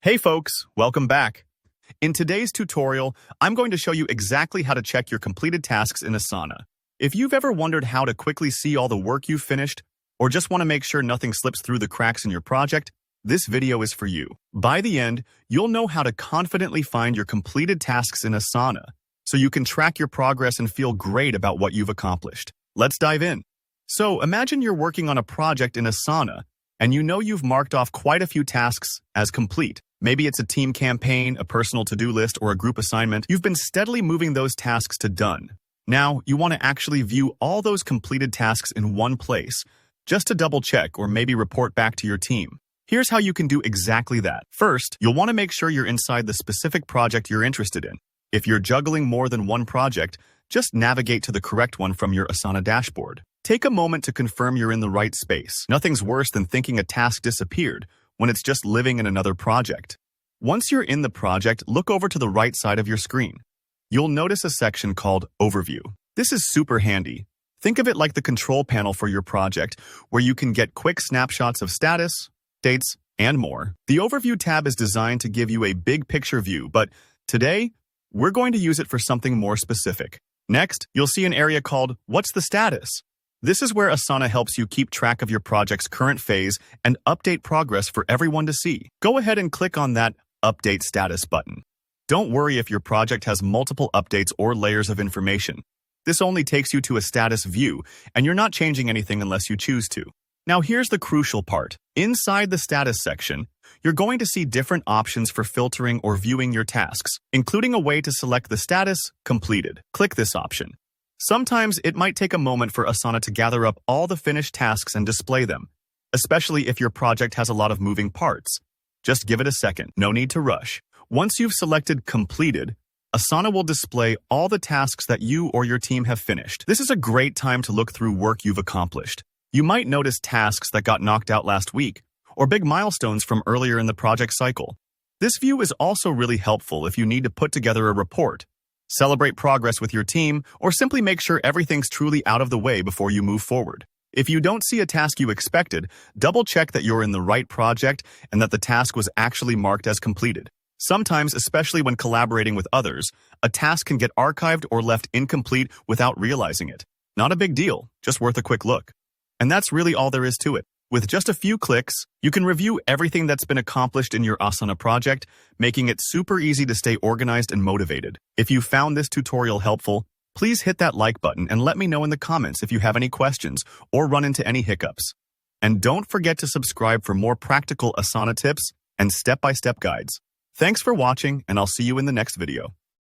Hey folks, welcome back. In today's tutorial, I'm going to show you exactly how to check your completed tasks in Asana. If you've ever wondered how to quickly see all the work you've finished, or just want to make sure nothing slips through the cracks in your project, this video is for you. By the end, you'll know how to confidently find your completed tasks in Asana, so you can track your progress and feel great about what you've accomplished. Let's dive in. So imagine you're working on a project in Asana, and you know you've marked off quite a few tasks as complete. Maybe it's a team campaign, a personal to-do list, or a group assignment. You've been steadily moving those tasks to done. Now, you want to actually view all those completed tasks in one place, just to double-check or maybe report back to your team. Here's how you can do exactly that. First, you'll want to make sure you're inside the specific project you're interested in. If you're juggling more than one project, just navigate to the correct one from your Asana dashboard. Take a moment to confirm you're in the right space. Nothing's worse than thinking a task disappeared when it's just living in another project. Once you're in the project, look over to the right side of your screen. You'll notice a section called Overview. This is super handy. Think of it like the control panel for your project, where you can get quick snapshots of status, dates, and more. The Overview tab is designed to give you a big picture view, but today, we're going to use it for something more specific. Next, you'll see an area called What's the Status? This is where Asana helps you keep track of your project's current phase and update progress for everyone to see. Go ahead and click on that Update Status button. Don't worry if your project has multiple updates or layers of information. This only takes you to a status view, and you're not changing anything unless you choose to. Now here's the crucial part. Inside the status section, you're going to see different options for filtering or viewing your tasks, including a way to select the status completed. Click this option. Sometimes it might take a moment for Asana to gather up all the finished tasks and display them, especially if your project has a lot of moving parts. Just give it a second, no need to rush. Once you've selected Completed, Asana will display all the tasks that you or your team have finished. This is a great time to look through work you've accomplished. You might notice tasks that got knocked out last week, or big milestones from earlier in the project cycle. This view is also really helpful if you need to put together a report, celebrate progress with your team, or simply make sure everything's truly out of the way before you move forward. If you don't see a task you expected, double-check that you're in the right project and that the task was actually marked as completed. Sometimes, especially when collaborating with others, a task can get archived or left incomplete without realizing it. Not a big deal, just worth a quick look. And that's really all there is to it. With just a few clicks, you can review everything that's been accomplished in your Asana project, making it super easy to stay organized and motivated. If you found this tutorial helpful, please hit that like button and let me know in the comments if you have any questions or run into any hiccups. And don't forget to subscribe for more practical Asana tips and step-by-step guides. Thanks for watching, and I'll see you in the next video.